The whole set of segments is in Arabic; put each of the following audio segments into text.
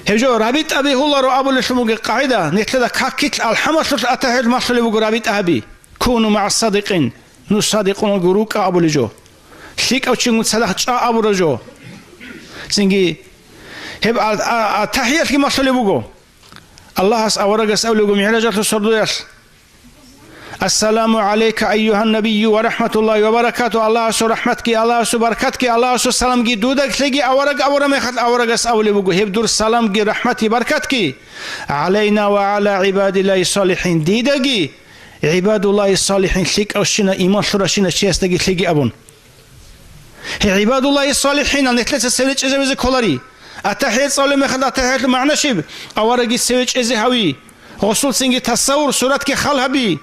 هجو رابط أبي هو رو أبو لشموج قاعدة نتلا كاكيت الحماس أتهل مصلي وجرابط أبي كونوا مع الصادقين نصادقون الجروك أبو لجو شيك أو شيء متصدق شاء أبو رجو سنجي هب التحية في مصلي وجو الله أورج أسأله معراجات الصدويس السلام عليك أيها النبي ورحمة الله وبركاته الله سو رحمتك الله سو بركتك الله سو سلام جي دودك تلاقي أورج مخد أورج أسأله وجو هب دور سلام جي رحمتي بركتك علينا وعلى عباد الله الصالحين ديدجي عباد الله الصالحين شيك أو شنا إيمان شراشنا شيء استجي تلاقي أبون عباد الله الصالحين أن نتلت السويج إذا كولاري التحية صلى مخد التحية معنى شيء أورج السويج إذا هوي غسل سنجي تصور صورة كخال هبي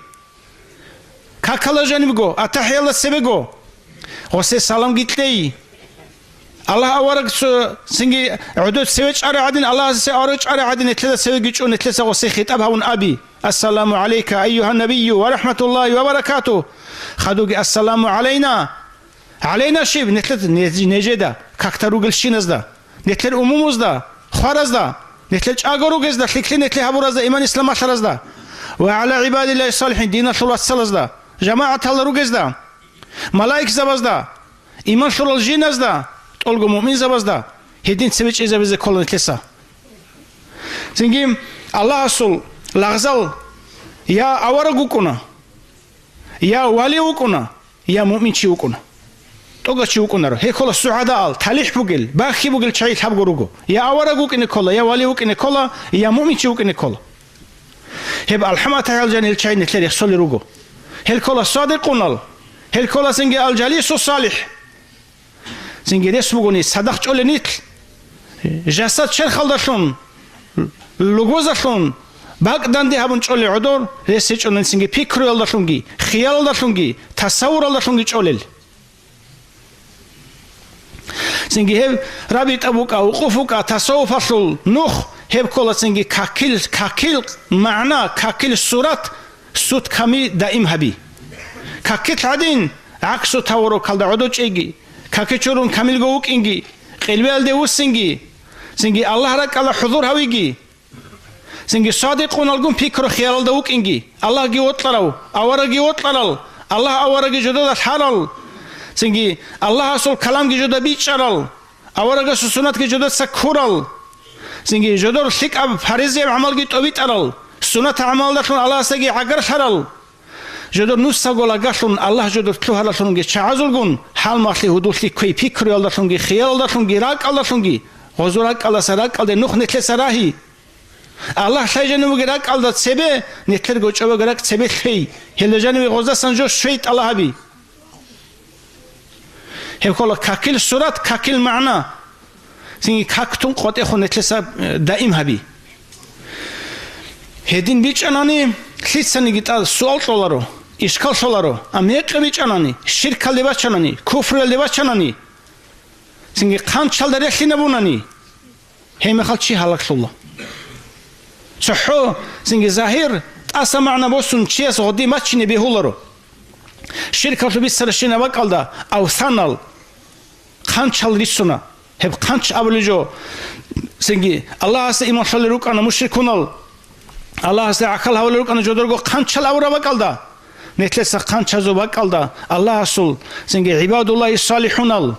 كاكلا جانبكو التحية الله سبكو غسل سلام جتلي الله أورج سنجي عدود سويج أرى عدين الله سأورج أرى عدين نتلت سويج ونتلت غسل خطاب هون أبي السلام عليك أيها النبي ورحمة الله وبركاته خدوك السلام علينا شيب نتلت نجدا كاكتروغل شينزدا نتلت أمومزدا خارزدا نتلت أجروغزدا تلكلي نتلت هبورزدا إيمان إسلام أشرزدا وعلى عباد الله الصالحين دين الله الصلزدا جماعة الله روغزدا ملائك زبزدا إيمان شرل الجينزدا تقولوا مؤمن زبزدا هدين سبيش إذا بزي كل نتلسا سنجيم الله أصل لغزل يا أورغوكونا يا واليوكونا يا مؤمن شيوكونا توغا شيوكونا هي كل السعداء تاليح بوغل باخي بوغل شاي حبغوروغو يا أورغوك نيكولا يا واليوك نيكولا يا مؤمن شيوك نيكولا هب الحمد تعالى جانيل شاي نتلي يحصل روغو هل كل الصادقون هل كل سنجي الجليس الصالح سنجي رسمغوني صدق تشولنيت جسد شرخل داشون لوغوزاشون باقدان دي هابون چولي عدور رسي چولن سنگي فكر الداشونگي خيال الداشونگي تصور الداشونگي چولل سنگي هب رابط ابوكا وقوفوكا تصوف اصل نوخ هب كولا سنگي كاكيل معنى كاكيل صورت سوت كامي دائم هبي كاكيت عدين عكسو تاورو كالدا عدو چيگي كاكيچورون كامل گوك انگي قلبي الدي وسنگي سنگي الله رك الله حضور هويگي سنجي صادقون الجون فكر خيال دوك إنجي الله جيوت لرو أورجي وطلال الله أورجي جدود حلال سنجي الله أصل كلام جدود بيشرال أورجي سنة جدود سكورال سنجي جدود شك أب فريزي عمل جت أبيت أرال سنة عمل دشون الله سجي عقر شرال جدود نص سقول عقشون الله جدود كله هلاشون جي شعزل جون حال ماشي هدوش لي كوي فكر يالداشون جي خيال يالداشون جي راك يالداشون جي غزورك الله سراك الله نخ نتل سراهي الله شايجانو غراك على سبه نتلر غوچو غراك سبه شي هلجانو غوزا سانجو شيت الله بي هيكول كاكل صورت كاكل معنى سي كاكتون قوت اخو نتلسا دائم هبي هدين بيچاناني خيتساني گيتال سوال شولارو اشكال شولارو اميق بيچاناني شرك لباچاناني كفر لباچاناني سي قانچال درخلي نبوناني هيمخال چي حالك شوللا صحو سنجي ظاهر أسمعنا بوسون شيء غدي ما تشيني بيهولرو شركة بيسرشينا بقالدا أو ثانال خانشال ريسونا هب خانش أبلجو سنجي الله هسه إيمان شال روك أنا مشركونال الله هسه عقل هول روك أنا جودرغو خانشال أورا بقالدا نتلسا خانشازو بقالدا الله هسول سنجي عباد الله الصالحونال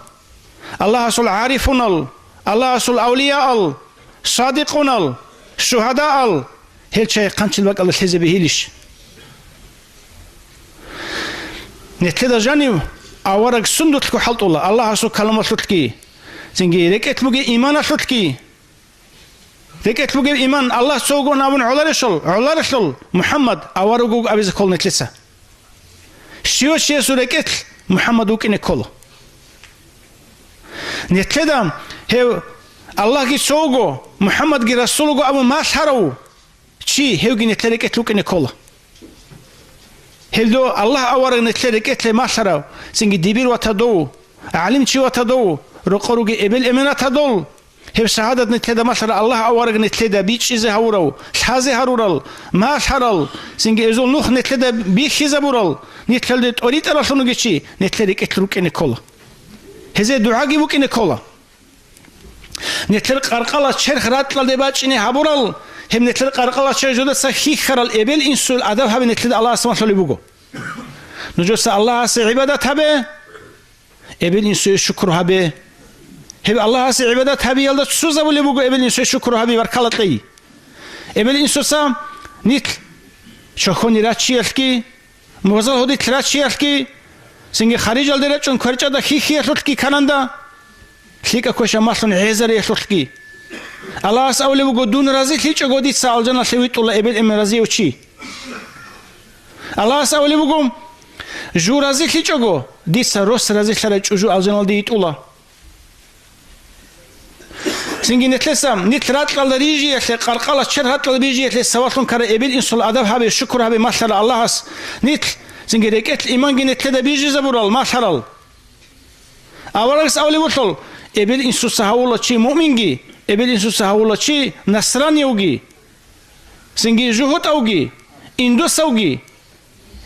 الله هسول عارفونال الله هسول أولياء صادقونال شهداء هل شيء قنچل بق الله حزب هيلش نتلدا جاني اورق سندوتكو حلط الله سو كلماتكي سنجي ركتلوغي ايمان شتكي ركتلوغي ايمان الله سوغو نابن علارشل محمد اورغو ابيز كول نتلسا شيو سو ركت محمد وكني كول نتلدا هي الله كي سوغو محمد كي رسولغو أبو ماشهرو شي هيوغي نتلرك اتلوك نيكولا هلدو الله أورغ نتلرك اتلي ماشهرو سنجي ديبير واتدو علم شي واتدو رقروغي إبل إمنا تدول هيو شهادة نتلدا ماشهر الله أورغ نتلدا بيش إزي هورو شازي هرورال ماشهرال سنجي إزول نوخ نتلدا بيش إزي بورال نتلدا توريت أراشونو شي نتلرك اتلوك نيكولا هزي دعاقي بوك نيكولا Netler qarqala çerx ratla debaçini habural. Hem netler qarqala çerjoda sahihral ebel insul adav habe netler Allah asma bugo. Nujosa Allah as ibadat habe. Ebel insul şükür habe. Hem Allah as ibadat habe yalda suza bule bugo ebel insul şükür habe var kalatay. Ebel insusa nit şokhoni raçiyelki mozal hodit raçiyelki singe kharij al derachon kharchada khikhiyatlki kananda Lika koşa maslun ezere yaşlutki. Allah as avle bu dun razı hiç godit salcana sevitullah ebel em razı uçi. Allah as avle bu ju razı hiç go disa ros razı xara çuju aljanal deyitullah. Singi netlesam nitratla rijiyetle qarqala çerhatla rijiyetle savatlun kara ebel insul adav habe şükür habe maşallah Allah as nit singi reket iman genetle de bir zabural maşallah. Avaraks avle bu ebel insu sahavula chi mu'mingi ebel insu sahavula chi nasrani ugi singi juhut ugi indus ugi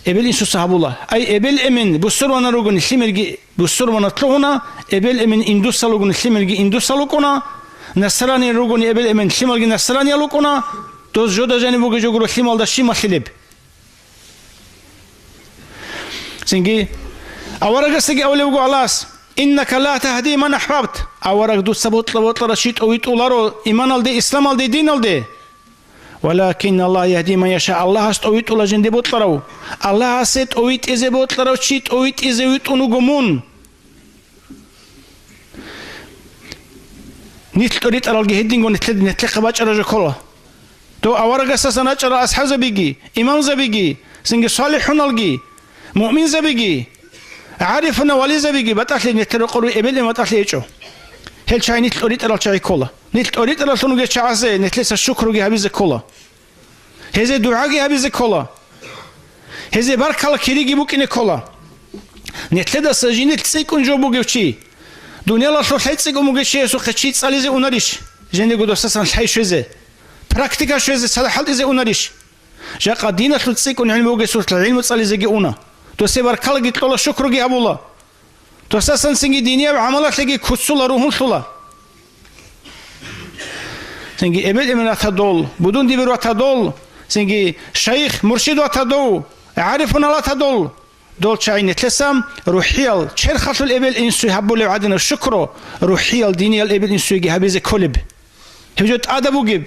ebel insu sahavula ay ebel emin bu surwana rugun limirgi bu surwana tluhuna ebel emin indus rugun limirgi indus lukuna nasrani rugun ebel emin limirgi nasrani lukuna doz joda jani bu gejogro limalda shima khilib singi awaragasi awle ugo alas İnneke la tehdi men ahbabt. Avarak du sabutla raşit ovit ularo iman aldı, İslam aldı, din aldı. Walakin Allah yehdi men yaşa. Allah hast ovit ulajın debutlarao. Allah haset ovit ize botlarao çit ovit ize ovit unugumun. Nit orit aralgi heddingo netle kabaç aracı kola. To avarak asasan açara ashab zabigi, imam zabigi, singe salihun algi, mu'min zabigi. عارفنا وليزا بيجي بتاخلي نترقلو ابل ما تاخليچو هل شاي نيت اوريت على شاي كولا نيت اوريت على سونو جاعزه نتلس الشكر جي هبيز كولا هذا دعاء جي هبيز كولا هذا بركه كيري جي بوكيني كولا نتلدا سجينت سيكون جو بوغيوچي دنيا لا شو حيت سيكو موغيشي سو خچيت صاليزه اوناريش جندي غدوسسان حي شوزه براكتيكا شوزه صلاحال ديزه اوناريش جاقا دينا تسيكون علم موغيسو العلم صاليزه جي اونا تو سيبر كالجي طول الشكر جي أبولا تو ساسن سنجي دينيا وعملات لجي كسولا روحون سولا سنجي إبل إمن أتدول بدون دي برو أتدول سنجي شيخ مرشد أتدول عارفون الله أتدول دول شاي نتلسام روحيال شرخة الإبل إنسو يحبوا لي وعدنا الشكر روحيال دينيا الإبل إنسو يجي هبيز كلب هبجوت أدبو جيب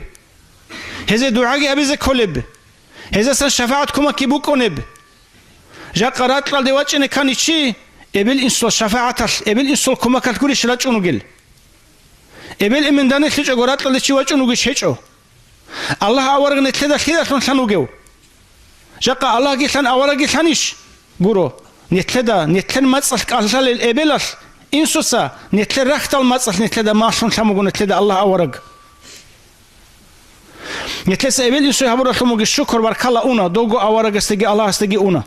هذا دعاء هبيز كلب هذا سن شفاعتكم كيبو كونب جا قرات لا ديواتشني كان يشي ابل انسول شفاعتل ابل انسول كما كالكولي شلاچونو گيل ابل امن دانه لچ غرات لا چي واچونو گي شيچو الله اورغ نتلدا خيدا سنو گيو جا الله گي سن اورغ گي سنيش برو نتلدا نتلن مصل قالال الابل انسوسا نتل رختل مصل نتلدا ماشون سمو نتلدا الله اورغ نتلس ابل انسو هبر سمو گي شكر بركلا اونا دوغو اورغ استگي الله استگي اونا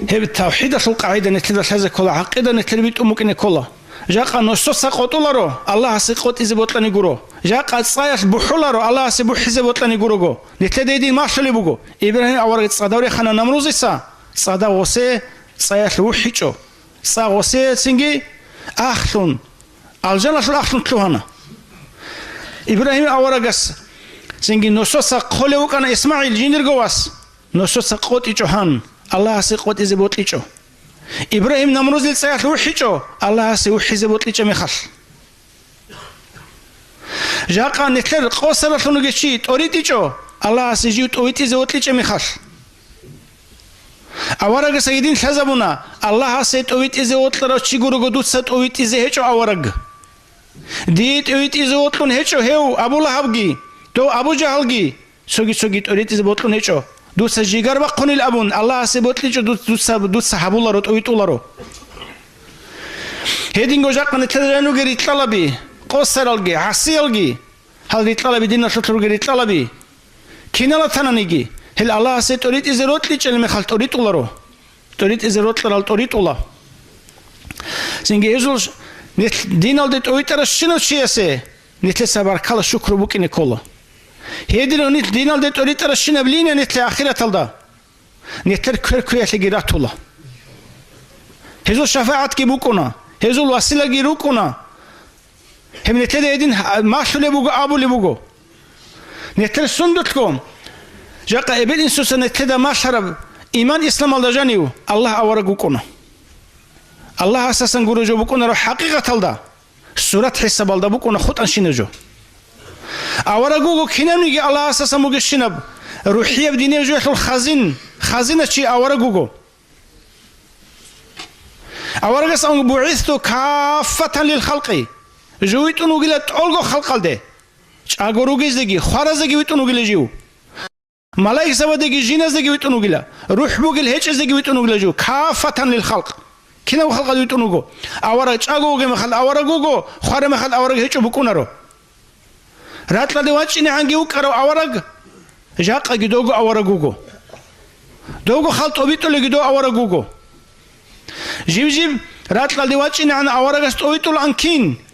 هي التوحيد القاعدة نتلذ هذا كله عقيدة نتلبيت أمك إن كله جاء نص سقط لارو الله سقط إذا بطلني جرو جاء صاير بحولارو الله سبح إذا بطلني جرو جو نتلذ دين ما شلي بجو إبراهيم أورد صداوري خنا نمروز إسا صدا وسي صاير وحيجو صا وسي سنجي أخلون الجنة الأخلون تلوهنا إبراهيم أورد سنجي نص سقط وكان إسماعيل جينير جواس نص سقط إجهان الله سقط إذا بطليچو إبراهيم نمروز لسياح وحيچو الله سيوحي إذا بطليچو مخال جاقا نتلر قوصر لنوغيشي توريتيچو الله سيجيو تويتي إذا بطليچو مخال أورغ سيدين حزبونا الله سيتويت إذا بطلرو چيگورو دوت ستويت إذا هيچو أورغ ديت اويت إذا بطلون هيچو هيو أبو لهبگي تو أبو جهلگي سوگي توريت إذا بطلون هيچو دوس جيگر و قنيل أبون الله سبوت ليش دوس صحاب الله رت أويت الله رو هيدين جوجا قن تدرينو غير طلبي قصر الجي عسي الجي هل يطلب دينا شطر غير طلبي كينا لا تنانيجي هل الله سيتوريت إزروت ليش اللي مخال توريت الله رو توريت إزروت لال توريت الله سينجي إزول دينا لدت أويت رشينو شيء نتل سبار كلا شكر بوكيني كله هيدين نت دينال دت أريد رشينا بلينا نت لآخرة الله نتر كركوية لجرات الله هزول شفاعت كي بوكونا هزول وسيلة كي روكونا هم نتلد يدين ماشو لبوغو أبو لبوغو نتلد سندتكم جاقا إبن إنسوسا نتلد ماشرب إيمان إسلام الدجانيو الله أورغو كونا الله أساسا قولو جو بوكونا رو حقيقة الدا سورة حساب الدا بوكونا خط أنشين جو أورغو كينام نيجي الله أساسا مغشنب روحية بدينية جو يحلو خزينة شي أورغو أورغس أن بعثت كافة للخلق جويت نقولت ألقو خلق ده أقولوجيز دقي خارز دقي ويت نقول جيو ملاك سوا دقي جينز دقي ويت نقوله روح بقول هيج دقي ويت نقول جو كافة للخلق كنا وخلق ويت نقول أورج أقولوجي مخل أورغوجو خار مخل أورج هيج بكونارو رات لا دواتش إني عنجي وكرو أورج جاك أجدوجو أورغوجو دوجو خلط أبيتو لجدو أورغوجو جيب رات لا دواتش إني عن أورجس أبيتو لانكين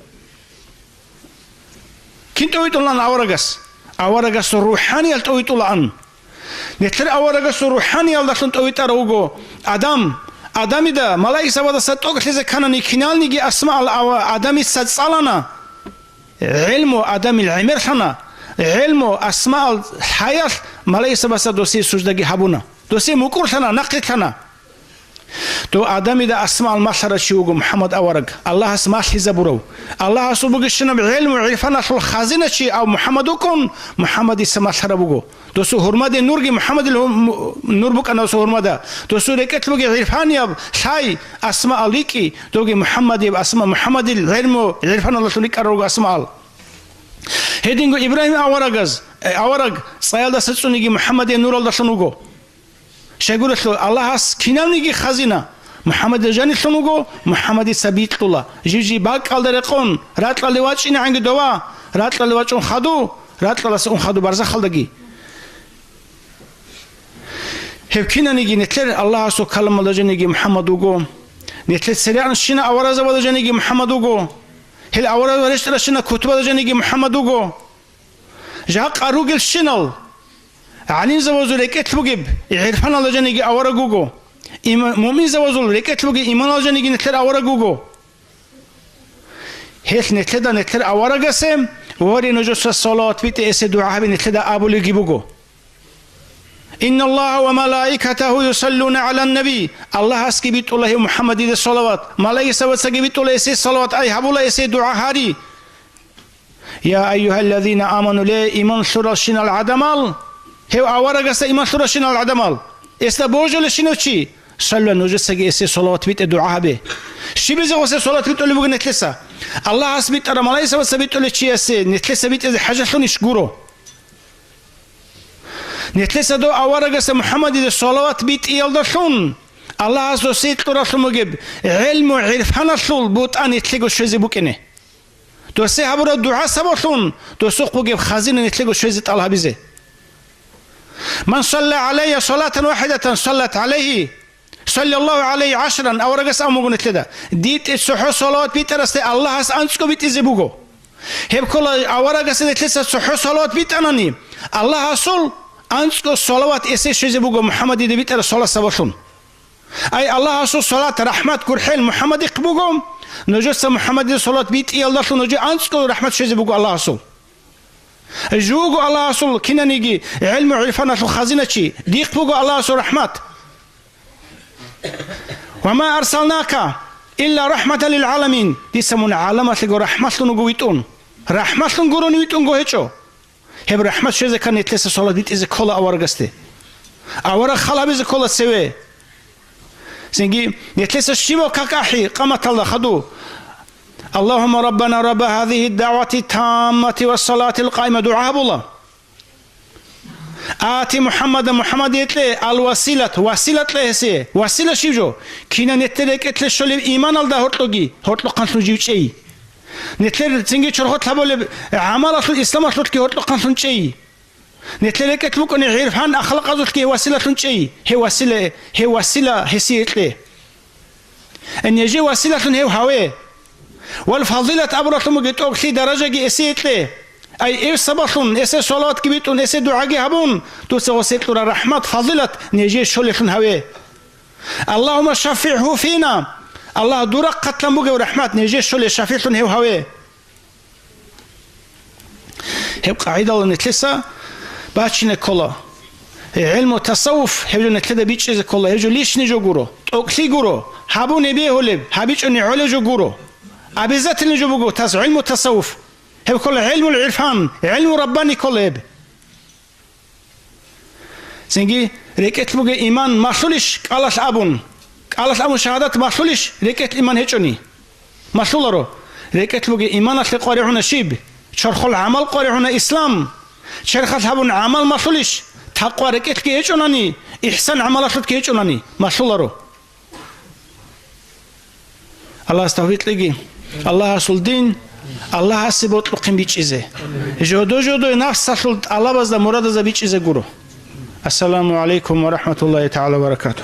كنت أويتو لان أورغس روحاني أويتو لان نتر أورغس روحاني ألدشن أويتو روغو آدم دا ملاك سوادا ستوك لزا كانني كنال نيجي أسماء آدمي ستسالنا علمو آدم العمر خنا علمو أسماء الحياة ملاك سوادا دوسي سجدگي حبونا دوسي مكور خنا نقل خنا تو آدمی دا اسماء المشهر شیوگو محمد أورغ الله اسماء حزبورو الله سبحانه شنب علم وعرفان أصل خزينة شيء أو محمدكم محمد اسماء شربوگو دوسو حرمة نورگي محمد نور بك أنا سو حرمة دوسو ركت لوگي عرفان ياب شاي اسماء عليكي دوگي محمد ياب اسماء محمد العلم عرفان الله سنيك أروگ اسماء هدينگو إبراهيم أورغ سيال دا ستسونيگي محمد نور الله شنوگو شايقول الله اس كينامنيجي خزينة محمد جاني شنوغو محمد سبيت الله جيجي باك الدرقون رات لواتش إن عند دوا رات لواتش خدو رات لسون خدو برزخ خلدقي هبكينا نيجي نتلر الله سو كلام الله جانيجي محمد وغو نتلر سريعا شنا أورز الله جانيجي محمد وغو هل أورز ورشتر شنا كتب جانيجي محمد وغو جاق أروجل شنال علين زوجو ركعت بوجب عرفان الله جانيجي أورا جوجو مؤمن زوجو ركعت بوجب إيمان الله جانيجي نتلر أورا جوجو هيك نتلر أورا جسم وري نجوس الصلاة بيت إس دعاء نتلر أبو لجي بوجو إن الله وملائكته يصلون على النبي الله أسكي بيت الله محمد دي الصلوات ملائكة سوى بيت الله إس الصلوات أي حبوا إس دعاء هاري يا أيها الذين آمنوا لا إيمان شرشنا العدمال هو أورا جس إيمان شرشنا العدمال استبوجوا لشنو شيء صلوا نجس إس الصلوات بيت دعاء به شي بيزوس الصلاة بيت الله بوجو نتلسا الله أسبيت أرى ملائكة سوى بيت الله شيء إس نتلسا بيت إذا حاجة شلون يشكره نتلسا دو أورا جس محمد دي الصلوات بيت يلدشون الله عز وجل ترى مجيب علم وعرفان الصل بوت أن يتلقوا شيء بوكنه توسي هبرو الدعاء سبوشون توسوق بوجيب خزين يتلقوا شيء الله بيزه من صلى علي صلاة واحدة صلت عليه صلى الله عليه 10 أو رجس أو مجنون كذا ديت الصحو صلاة بيترست الله هس أنسكو بيتزبوجو هب كل أو رجس نتلسه الصحو صلاة بيتأنني الله هسول أنسكو صلوات إسي شيزبوجو محمد دي بيتر صلاة سبوشون أي الله هسول صلاة رحمة كرحيل محمد يقبوجو نجس محمد صلاة بيت الله شو نجي أنسكو رحمة شيزبوجو الله هسول جوجو الله هسول كنا نيجي علم عرفنا شو خزينة شيء ديق بوجو الله هسول رحمة وما أرسلناك إلا رحمة للعالمين دي سمون عالمة لقو رحمة لنقويتون رحمة لنقورون ويتون قوهيشو هب رحمة شو إذا كان يتلسى صلاة بيت إذا كولا أورغستي أورغ خلا بيزا كولا سوي سنجي يتلسى الشيبو كاكاحي قامت الله خدو اللهم ربنا رب هذه الدعوة التامة والصلاة القائمة دعاء الله آتي محمد يتلي الوسيلة وسيلة لهسي وسيلة شيجو كينا نتلك يتلي شولي إيمان الله هرطلقي هرطلق قنصن جيو شيء نتلي تنجي شرخت لبولي عمل أصل الإسلام أصلتكي هرطلق قنصن شيء نتلي كتلوك أن عرفان أخلاق أصلتكي وسيلة شيء هي وسيلة هسي يتلي أن يجي وسيلة هي هواي والفضيلة أبرك مجتوك في درجة إسي يتلي أي إيه سبحون إسي صلاة كبيتون إسي دعاء هبون توسوسيت رحمة فضيلة نيجي شولخن هوي اللهم شفعه فينا الله دورا قتلم بوجه ورحمت نيجي شل شافيتون هو هوي هب قاعدة نتلسا باتشين كلا علم التصوف هبجو نتلدا بيتش إذا كلا هبجو ليش نجو جورو أكلي جورو هابو نبيه هلب هابيش أني علجو جورو أبيزات نجو بجو تاس علم التصوف هب كلا علم العرفان علم رباني كلا هب سنجي ركعت بوجه إيمان ماشوليش قالش أبون شهادات ماشوليش ركعت إيمان هيجوني ماشولارو ركعت بوجه إيمان أصل قارعون شيب شرخل عمل قارعون إسلام شرخت هبون عمل ماشوليش تقوى ركعت كي هيجوناني إحسان عمل أصل كي هيجوناني ماشولارو الله استوفيت لقي الله رسول دين الله سبوت لقيم بيج إزه جودو نفس رسول الله بس ده مراد ز بيج إزه جورو السلام عليكم ورحمة الله تعالى وبركاته